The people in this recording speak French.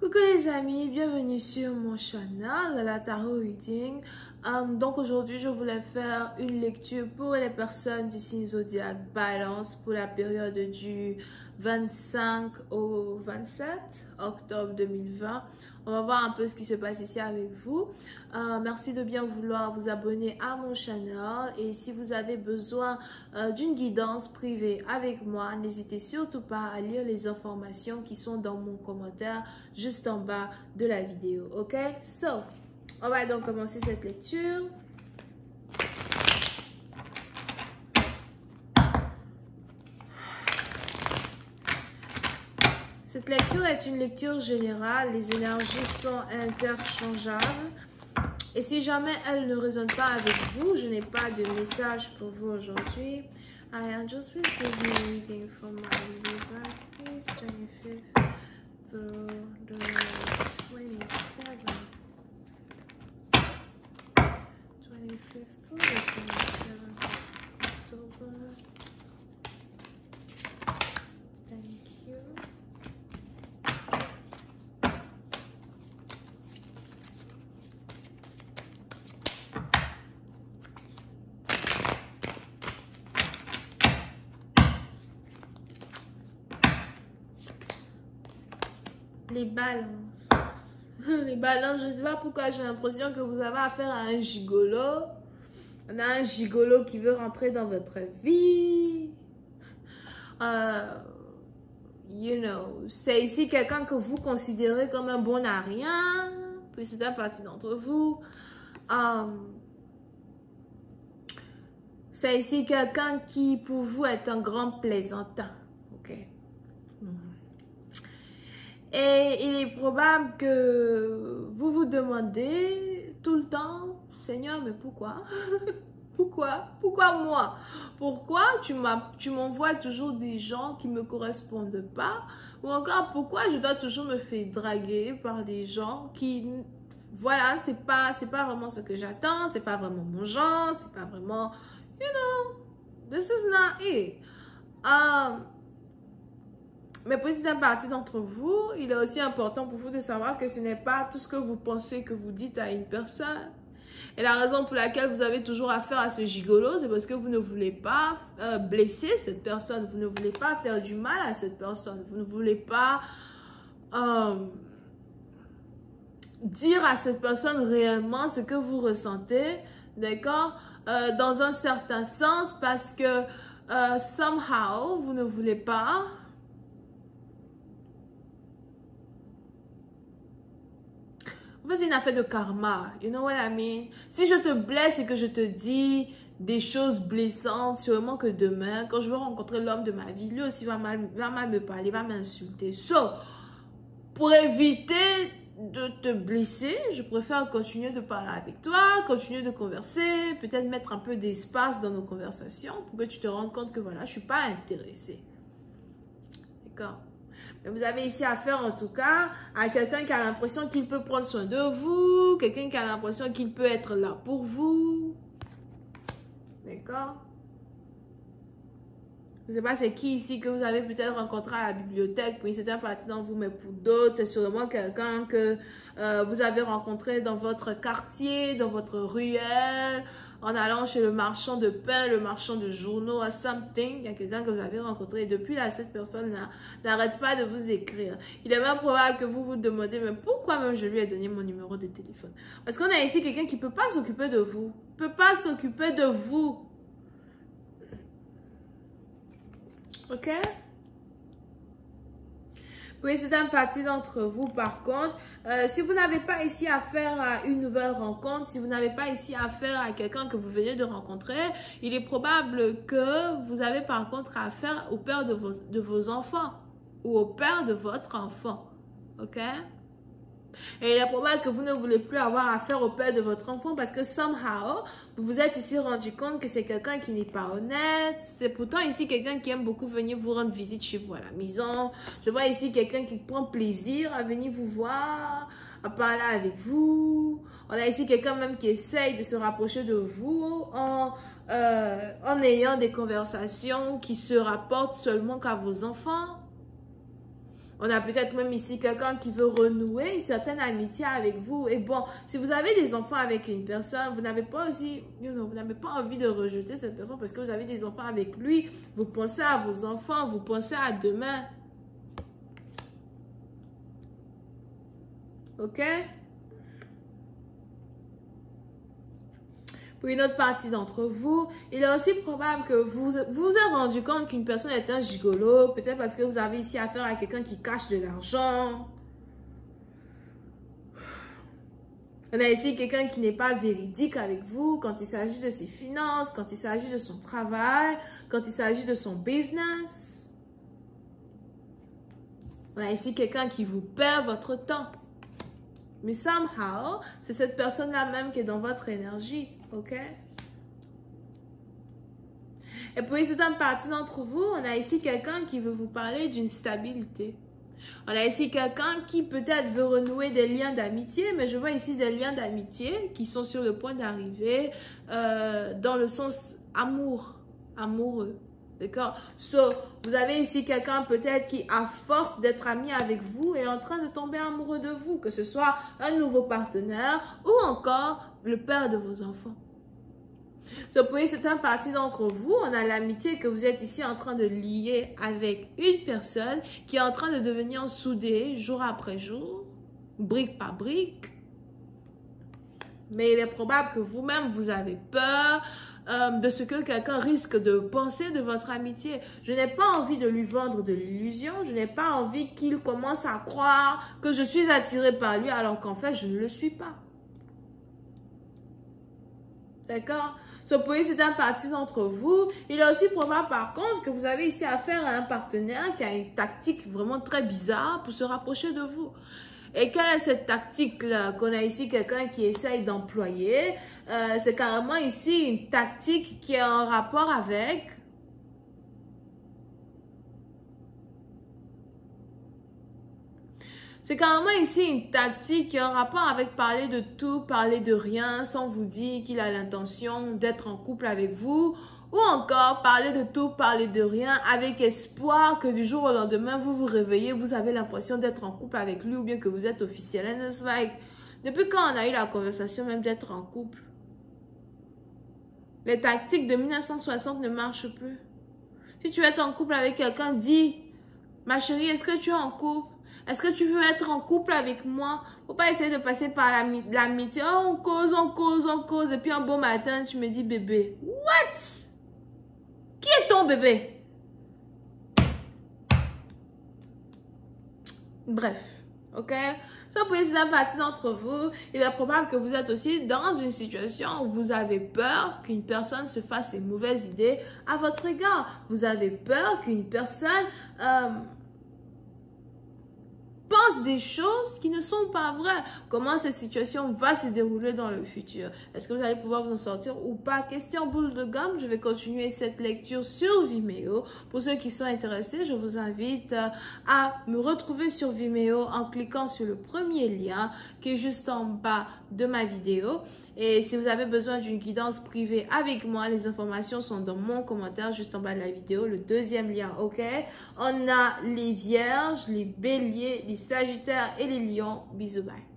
Coucou les amis, bienvenue sur mon channel, la Tarot Reading. Donc aujourd'hui, je voulais faire une lecture pour les personnes du signe zodiaque Balance pour la période du 25 au 27 octobre 2020. On va voir un peu ce qui se passe ici avec vous. Merci de bien vouloir vous abonner à mon channel. Et si vous avez besoin d'une guidance privée avec moi, n'hésitez surtout pas à lire les informations qui sont dans mon commentaire juste en bas de la vidéo. Ok? So, on va donc commencer cette lecture. Cette lecture est une lecture générale. Les énergies sont interchangeables. Et si jamais elle ne résonne pas avec vous, je n'ai pas de message pour vous aujourd'hui. I am just will give you a reading from my universe, please, 25th through the 27th. 25th through the 27th of October. Thank you. Les balances. Les balances, je ne sais pas pourquoi j'ai l'impression que vous avez affaire à un gigolo. On a un gigolo qui veut rentrer dans votre vie. You know, c'est ici quelqu'un que vous considérez comme un bon à rien. Puis c'est une partie d'entre vous. C'est ici quelqu'un qui pour vous est un grand plaisantin. Ok. Et il est probable que vous vous demandez tout le temps, Seigneur, mais pourquoi? Pourquoi moi? Pourquoi tu m'envoies toujours des gens qui me correspondent pas? Ou encore, pourquoi je dois toujours me faire draguer par des gens qui, voilà, c'est pas vraiment ce que j'attends, c'est pas vraiment mon genre, c'est pas vraiment, you know, this is not it. Mais pour certaines parties d'entre vous, il est aussi important pour vous de savoir que ce n'est pas tout ce que vous pensez que vous dites à une personne. Et la raison pour laquelle vous avez toujours affaire à ce gigolo, c'est parce que vous ne voulez pas blesser cette personne. Vous ne voulez pas faire du mal à cette personne. Vous ne voulez pas dire à cette personne réellement ce que vous ressentez. D'accord? Dans un certain sens, parce que somehow, vous ne voulez pas... C'est une affaire de karma, you know what I mean? Si je te blesse et que je te dis des choses blessantes, sûrement que demain, quand je vais rencontrer l'homme de ma vie, lui aussi va mal me parler, va m'insulter. So, pour éviter de te blesser, je préfère continuer de parler avec toi, continuer de converser, peut-être mettre un peu d'espace dans nos conversations pour que tu te rendes compte que voilà, je suis pas intéressée. D'accord? Mais vous avez ici affaire en tout cas à quelqu'un qui a l'impression qu'il peut prendre soin de vous, quelqu'un qui a l'impression qu'il peut être là pour vous. D'accord? Je ne sais pas c'est qui ici que vous avez peut-être rencontré à la bibliothèque, pour une certaine partie d'entre vous, mais pour d'autres, c'est sûrement quelqu'un que vous avez rencontré dans votre quartier, dans votre ruelle, en allant chez le marchand de pain, le marchand de journaux, à something. Il y a quelqu'un que vous avez rencontré et depuis là, cette personne-là n'arrête pas de vous écrire. Il est même probable que vous vous demandez, mais pourquoi même je lui ai donné mon numéro de téléphone? Parce qu'on a ici quelqu'un qui ne peut pas s'occuper de vous. Il ne peut pas s'occuper de vous. Ok? Oui, c'est une partie d'entre vous, par contre. Si vous n'avez pas ici affaire à une nouvelle rencontre, si vous n'avez pas ici affaire à quelqu'un que vous venez de rencontrer, il est probable que vous avez par contre affaire au père de vos enfants ou au père de votre enfant. Ok? Et il est probable que vous ne voulez plus avoir affaire au père de votre enfant parce que somehow, vous vous êtes ici rendu compte que c'est quelqu'un qui n'est pas honnête. C'est pourtant ici quelqu'un qui aime beaucoup venir vous rendre visite chez vous à la maison. Je vois ici quelqu'un qui prend plaisir à venir vous voir, à parler avec vous. On a ici quelqu'un même qui essaye de se rapprocher de vous en ayant des conversations qui se rapportent seulement qu'à vos enfants. On a peut-être même ici quelqu'un qui veut renouer une certaine amitié avec vous. Et bon, si vous avez des enfants avec une personne, vous n'avez pas aussi, vous n'avez pas envie de rejeter cette personne parce que vous avez des enfants avec lui. Vous pensez à vos enfants, vous pensez à demain. Ok? Pour une autre partie d'entre vous, il est aussi probable que vous vous êtes rendu compte qu'une personne est un gigolo, peut-être parce que vous avez ici affaire à quelqu'un qui cache de l'argent. On a ici quelqu'un qui n'est pas véridique avec vous quand il s'agit de ses finances, quand il s'agit de son travail, quand il s'agit de son business. On a ici quelqu'un qui vous perd votre temps. Mais somehow, c'est cette personne-là même qui est dans votre énergie. Ok? Et pour une certaine partie d'entre vous, on a ici quelqu'un qui veut vous parler d'une stabilité. On a ici quelqu'un qui peut-être veut renouer des liens d'amitié, mais je vois ici des liens d'amitié qui sont sur le point d'arriver dans le sens amoureux. D'accord? So, vous avez ici quelqu'un peut-être qui, à force d'être ami avec vous, est en train de tomber amoureux de vous, que ce soit un nouveau partenaire ou encore le père de vos enfants. So, pour une certaine partie d'entre vous, on a l'amitié que vous êtes ici en train de lier avec une personne qui est en train de devenir soudée jour après jour, brique par brique. Mais il est probable que vous-même, vous avez peur de ce que quelqu'un risque de penser de votre amitié. Je n'ai pas envie de lui vendre de l'illusion. Je n'ai pas envie qu'il commence à croire que je suis attirée par lui alors qu'en fait, je ne le suis pas. D'accord? So, pour une certaine partie d'entre vous, il est aussi probable par contre que vous avez ici affaire à un partenaire qui a une tactique vraiment très bizarre pour se rapprocher de vous. Et quelle est cette tactique-là qu'on a ici quelqu'un qui essaye d'employer? C'est carrément ici une tactique qui est en rapport avec c'est carrément ici une tactique qui est en rapport avec parler de tout, parler de rien, sans vous dire qu'il a l'intention d'être en couple avec vous. Ou encore parler de tout, parler de rien, avec espoir que du jour au lendemain, vous vous réveillez, vous avez l'impression d'être en couple avec lui ou bien que vous êtes officiel. And it's like, depuis quand on a eu la conversation même d'être en couple? Les tactiques de 1960 ne marchent plus. Si tu es en couple avec quelqu'un, dis, ma chérie, est-ce que tu es en couple? Est-ce que tu veux être en couple avec moi? Faut pas essayer de passer par l'amitié. Oh, on cause, on cause, on cause. Et puis un beau matin, tu me dis, bébé. What? Qui est ton bébé? Bref, ok? Ça peut être une partie d'entre vous. Il est probable que vous êtes aussi dans une situation où vous avez peur qu'une personne se fasse des mauvaises idées à votre égard. Vous avez peur qu'une personne pense des choses qui ne sont pas vraies. Comment cette situation va se dérouler dans le futur? Est-ce que vous allez pouvoir vous en sortir ou pas? Question boule de gomme, je vais continuer cette lecture sur Vimeo. Pour ceux qui sont intéressés, je vous invite à me retrouver sur Vimeo en cliquant sur le premier lien qui est juste en bas de ma vidéo. Et si vous avez besoin d'une guidance privée avec moi, les informations sont dans mon commentaire juste en bas de la vidéo, le deuxième lien, ok? On a les vierges, les béliers, les sagittaires et les lions. Bisous, bye.